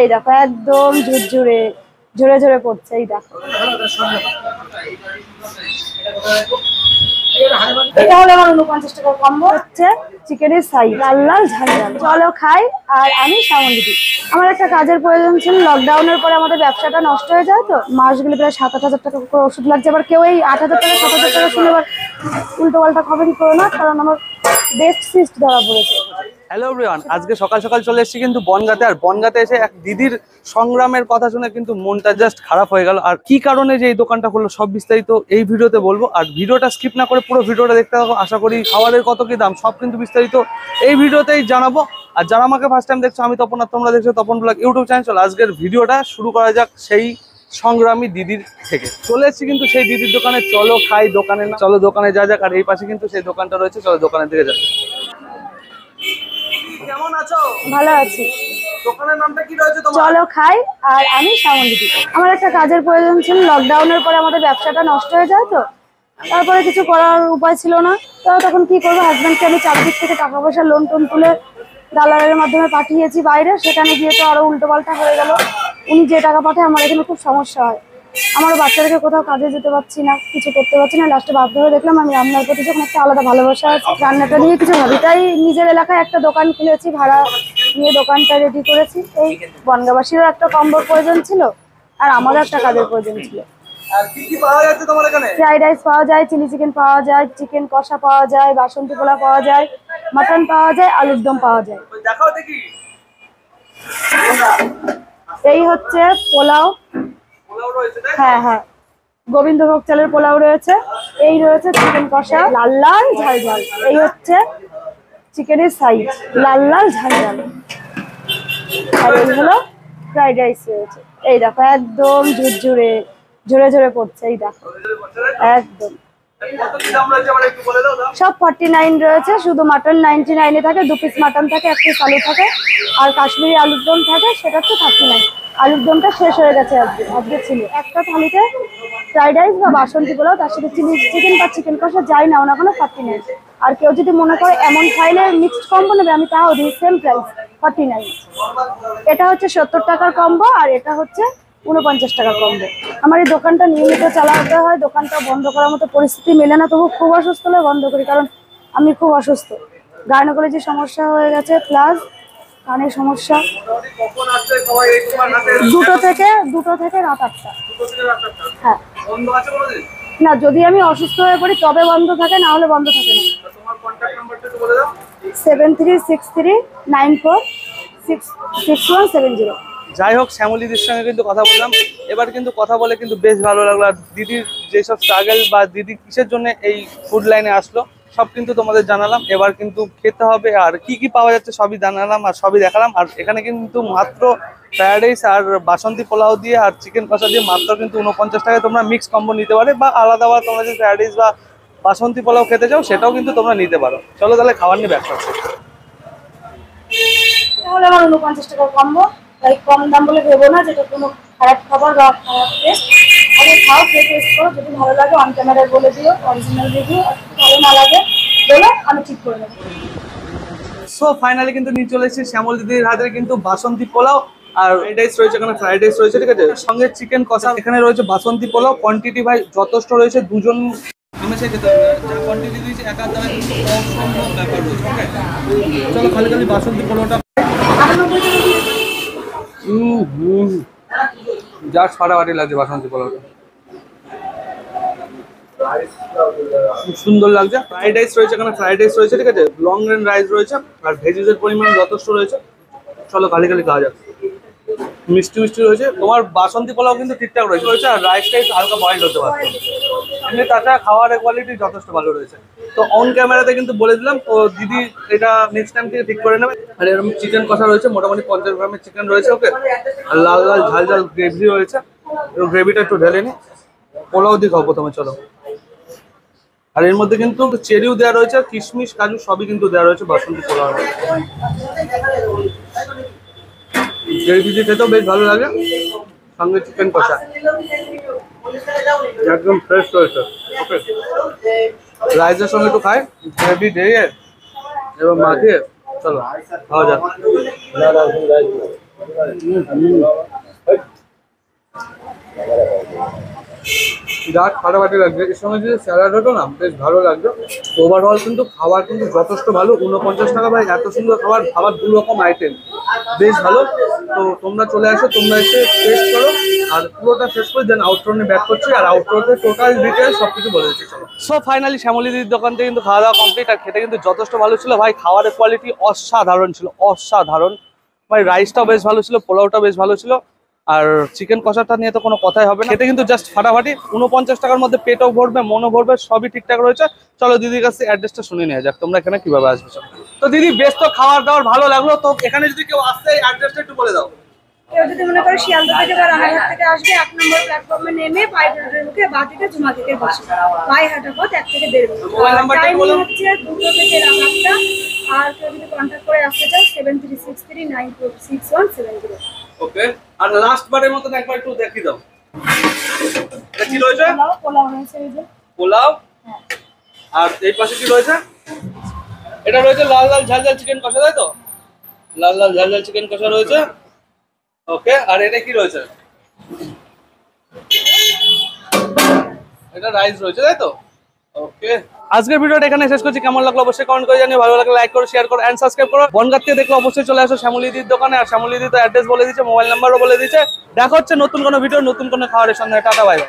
এই দেখো একদম ঝুরঝুরে ঝরে ঝরে পড়ছে। এই দেখো এটা হলো আমার 49 টাকার কম্বো। হচ্ছে চিকেনের সাইজ লাল লাল ঝাল ঝাল। চলো খাই। আর আমি শ্যামলদিদি, আমার একটা কাজের প্রয়োজন ছিল। লকডাউনের পরে আমাদের ব্যবসাটা নষ্ট হয়ে যায়, তো মাসগুলো প্রায় 7-8 হাজার টাকা করে ওষুধ লাগছে। আবার কেউ এই 8 হাজার টাকা 7 হাজার টাকা শুনে আবার উল্টো পাল্টা খবরই করো না, কারণ আমার বেস্ট সিস্ট ধরা পড়েছে। হ্যালো এভরিওয়ান, আজকে সকাল সকাল চলে এসেছি কিন্তু বনগাঁতে। আর বনগাঁতে এসে এক দিদির সংগ্রামের কথা শুনে কিন্তু মনটা জাস্ট খারাপ হয়ে গেল। আর কি কারণে যে এই দোকানটা হলো সব বিস্তারিত এই ভিডিওতে বলবো। আর ভিডিওটা স্কিপ না করে পুরো ভিডিওটা দেখতে থাকো। আশা করি খাবারের কত কি দাম সব কিন্তু বিস্তারিত এই ভিডিওতেই জানাবো। আর যারা আমাকে ফার্স্ট টাইম দেখছো, আমি তপন, আর তোমরা দেখছো তপন ব্লগ ইউটিউব চ্যানেল। চলো আজকের ভিডিওটা শুরু করা যাক সেই সংগ্রামী দিদির থেকে। চলে এসেছি কিন্তু সেই দিদির দোকানে। চলো খাই দোকানে, না চলো দোকানে যা যাক। আর এই পাশে কিন্তু সেই দোকানটা রয়েছে, চলো দোকানের দিকে যাক। কেমন আছো? ভালো আছি। দোকানের নামটা কি রয়েছে তোমার? চলো খাই। আর আমি শ্যামলদিদি, আমার একটা কাজের প্রয়োজন ছিল। লকডাউনের পরে আমাদের ব্যবসাটা নষ্ট হয়ে যায়, তো তারপরে কিছু করার উপায় ছিল না। তো তখন কি করবো, হাজব্যান্ডকে আমি চারদিক থেকে টাকা পয়সা লোন টোন তুলে দালালের মাধ্যমে পাঠিয়েছি বাইরে। সেখানে গিয়ে তো আরো উল্টো পাল্টা হয়ে গেল। উনি যে টাকা পাঠায় আমার এখানে খুব সমস্যা হয়। আমার বাচ্চাদেরকে কোথাও কাজে যেতে পারছি না, কিছু করতে পারছি না। লাস্টে ভাবতে হয়ে দেখলাম আমি রান্নার প্রতি যখন একটা আলাদা ভালোবাসা আছে, রান্নাটা নিয়ে কিছু ভাবি, তাই নিজের এলাকায় একটা দোকান খুলেছি। ভাড়া নিয়ে দোকানটা রেডি করেছি। এই বনগাঁবাসীরও একটা কম্বোর প্রয়োজন ছিল, আর আমারও একটা কাজের প্রয়োজন ছিল। আর কি কি পাওয়া যাচ্ছে তোমার এখানে? ফ্রাইড রাইস পাওয়া যায়, চিলি চিকেন পাওয়া যায়, চিকেন কষা পাওয়া যায়, বাসন্তী পোলাও পাওয়া যায়, মাটন পাওয়া যায়, আলুর দম পাওয়া যায়। দেখাও দেখি। এই হচ্ছে পোলাও। পোলাও রয়েছে, হ্যাঁ হ্যাঁ, গোবিন্দভোগ চালের পোলাও রয়েছে। এই রয়েছে চিকেন কষা লাল লাল ঝাল ঝাল। এই হচ্ছে চিকেনের সাইজ লাল লাল ঝাল ঝাল। আর এই হলো ফ্রাইড রাইস রয়েছে। এই দেখো একদম ঝুরঝুরে ঝরে ঝরে পড়ছে। এই দেখো একদম কত কি দাম রয়েছে আমারে একটু বলে দাও। সব 49 রয়েছে, শুধু মাটন 99-এ থাকে। 2 পিস মাটন থাকে, 1 পিস আলু থাকে, আর কাশ্মীরি আলুর দম থাকে, সেটা তো 39। আলুর দমটা শেষ হয়ে গেছে আজকে ছিল। একটা থালিতে ফ্রাইড রাইস বা বাসন্তী পোলাও, তার সাথে চিলি চিকেন বা চিকেন কষা যাই নাও না কোনো 49। আর কেউ যদি মনে করে এমন খাইলে মিক্সড কম্বো নেবে, আমি তাও দিই সেম প্রাইস 49। এটা হচ্ছে 70 টাকার কম্বো, আর এটা হচ্ছে 49 টাকার কম্বো। আমার এই দোকানটা নিয়মিত চালাতে হয়। দোকানটা বন্ধ করার মতো পরিস্থিতি মেলে না, তবু খুব অসুস্থ হলে বন্ধ করি, কারণ আমি খুব অসুস্থ। গাইনোকোলজির সমস্যা হয়ে গেছে, প্লাস কানের সমস্যা। কখন আসছে সবাই এই তোমার হাতে? 2টো থেকে রাত 8টা। হ্যাঁ। বন্ধ আছে কোনোদিন? না, যদি আমি অসুস্থ হয়ে পড়ি তবে বন্ধ থাকে, না হলে বন্ধ থাকে না। তোমার কন্টাক্ট নাম্বারটা একটু বলে দাও। 7363946170। যাই হোক, শ্যামল দিদির সঙ্গে কিন্তু কথা বললাম। এবার কিন্তু কথা বলে কিন্তু বেশ ভালো লাগলো। আর দিদির যেসব স্ট্রাগল বা দিদি কিসের জন্য এই ফুড লাইনে আসলো সব কিন্তু তোমাদের জানালাম। এবার কিন্তু খেতে হবে, আর কি কি পাওয়া যাচ্ছে সবই জানালাম আর সবই দেখালাম। আর এখানে কিন্তু মাত্র ফ্রাইড রাইস আর বাসন্তী পোলাও দিয়ে আর চিকেন কষা দিয়ে মাত্র কিন্তু 49 টাকায় তোমরা মিক্স কম্বো নিতে পারে, বা আলাদা আলাদা তোমরা যদি ফ্রাইড রাইস বা বাসন্তী পোলাও খেতে চাও সেটাও কিন্তু তোমরা নিতে পারো। চলো তাহলে খাবার নিয়ে ব্যবসা হচ্ছে। তাহলে আমার 49 টাকার কম্বো, তাই কম দাম বলে ভেবো না যেটা কোনো খারাপ খাবার বা খারাপ টেস্ট। আগে খাও, খেয়ে টেস্ট করো, যদি ভালো লাগে অন ক্যামেরায় বলে দিও অরিজিনাল রিভিউ। ভালো না লাগে বলে আমি ঠিক করে নেবো। সো ফাইনালি কিন্তু নিয়ে চলে এসেছি শ্যামল দিদির হাতে কিন্তু বাসন্তী পোলাও আর ফ্রাইড রাইস রয়েছে। এখানে ফ্রাইড রাইস রয়েছে, ঠিক আছে, সঙ্গে চিকেন কষা। এখানে রয়েছে বাসন্তী পোলাও। কোয়ান্টিটি ভাই যথেষ্ট রয়েছে, দুজন হামেশাই খেতে হবে। যা কোয়ান্টিটি দিয়েছে একার দ্বারা কিন্তু অসম্ভব ব্যাপার রয়েছে। ওকে চলো খালি খালি বাসন্তী পোলাওটা জাস্ট ফাটাফাটি লাগছে বাসন্তী পোলাওটা, খুব সুন্দর লাগছে। ফ্রাইড রাইস রয়েছে, এখানে ফ্রাইড রাইস রয়েছে, ঠিক আছে, লং রেঞ্জ রাইস রয়েছে, আর ভেজিসের পরিমাণ যথেষ্ট রয়েছে। চলো খালি খালি খাওয়া যাক। মিষ্টি মিষ্টি রয়েছে। তোমার বাসন্তী পোলাও কিন্তু ঠিকঠাক রয়েছে, আর রাইসটা একটু হালকা বয়েল হতে পারে। এমনি তাছাড়া খাওয়ার কোয়ালিটি যথেষ্ট ভালো রয়েছে। তো অন ক্যামেরাতে কিন্তু বলে দিলাম, তো দিদি এটা নেক্সট টাইম থেকে ঠিক করে নেবে। আর এরকম চিকেন কষা রয়েছে, মোটামুটি 50 গ্রামের চিকেন রয়েছে। ওকে, আর লাল লাল ঝাল ঝাল গ্রেভি রয়েছে। গ্রেভিটা একটু ঢেলে নি। পোলাও দিয়ে খাও প্রথমে, চলো। আর এর মধ্যে কিন্তু চেরিও দেওয়া রয়েছে, আর কিশমিশ কাজু সবই কিন্তু দেওয়া রয়েছে বাসন্তী পোলাও। গ্রেভি দিয়ে খেতেও বেশ ভালো লাগে, সঙ্গে চিকেন কষা একদম ফ্রেশ রয়েছে। ওকে, রাইসের সঙ্গে একটু খাই, গ্রেভি দিয়ে এবং মাখিয়ে। চলো খাওয়া যাক। বিরাট ফাটাফাটি লাগছে, এর সঙ্গে যদি স্যালাড হতো না বেশ ভালো লাগতো। ওভারঅল কিন্তু খাবার কিন্তু যথেষ্ট ভালো, 49 টাকা ভাই এত সুন্দর খাবার, খাবার 2 রকম আইটেম বেশ ভালো। তো তোমরা চলে আসো, তোমরা এসে টেস্ট করো, আর পুরোটা শেষ করে দেন আউটডোরে ব্যাক করছি, আর আউটডোরে টোটাল ডিটেলস সবকিছু বলে দিচ্ছি। চলো, সো ফাইনালি শ্যামলী দিদির দোকান থেকে কিন্তু খাওয়া দাওয়া কমপ্লিট, আর খেতে কিন্তু যথেষ্ট ভালো ছিল ভাই। খাবারের কোয়ালিটি অসাধারণ ছিল, অসাধারণ ভাই। রাইসটাও বেশ ভালো ছিল, পোলাওটা বেশ ভালো ছিল, আর চিকেন কষাটা নিয়ে তো কোনো কথাই হবে না। খেতে কিন্তু জাস্ট ফাটাফাটি। 49 টাকার মধ্যে পেটও ভরবে, মনও ভরবে, সবই ঠিকঠাক রয়েছে। চলো দিদির কাছে অ্যাড্রেসটা শুনে নেওয়া যাক, তোমরা এখানে কিভাবে আসবে। তো দিদি বেশ তো খাবার দাবার ভালো লাগলো, তো এখানে যদি কেউ আসতে অ্যাড্রেসটা একটু বলে দাও। কেউ যদি মনে করে শিয়ালদা থেকে বা রানাঘাট থেকে আসবে, 1 নম্বর প্ল্যাটফর্মে নেমে পাইপ রোডের মুখে বাঁ দিকে ঝুমা থেকে বসে, পায়ে হাঁটা পথ 1 থেকে 1.5 মিনিট। মোবাইল নাম্বারটা টাইম বলো। হচ্ছে 2টো থেকে রাত 8টা। আর কেউ যদি কন্ট্যাক্ট করে আসতে চাও 7363946170। ওকে, আর লাস্ট বারের মতন একবার একটু দেখিয়ে দাও, এটা কি রয়েছে? পোলাও রয়েছে এই যে। পোলাও, হ্যাঁ। আর এই পাশে কি রয়েছে? এটা রয়েছে লাল লাল ঝাল ঝাল চিকেন কষা, তাই তো? লাল লাল ঝাল ঝাল চিকেন কষা রয়েছে। ওকে, আর এটা কি রয়েছে? এটা রাইস রয়েছে, তাই তো? ওকে, আজকের ভিডিওটা এখানে শেষ করছি। কেমন লাগলো অবশ্যই কমেন্ট করে জানিও, ভালো লাগলে লাইক করো, শেয়ার করো এন্ড সাবস্ক্রাইব করো। বনগাঁ থেকে দেখলে অবশ্যই চলে আসো শ্যামলী দিদির দোকানে, আর শ্যামলী দিদি তো অ্যাড্রেস বলে দিয়েছে, মোবাইল নাম্বারও বলে দিয়েছে। দেখা হচ্ছে নতুন কোনো ভিডিও, নতুন কোনো খাবারের সন্ধানে। Tata, bye bye.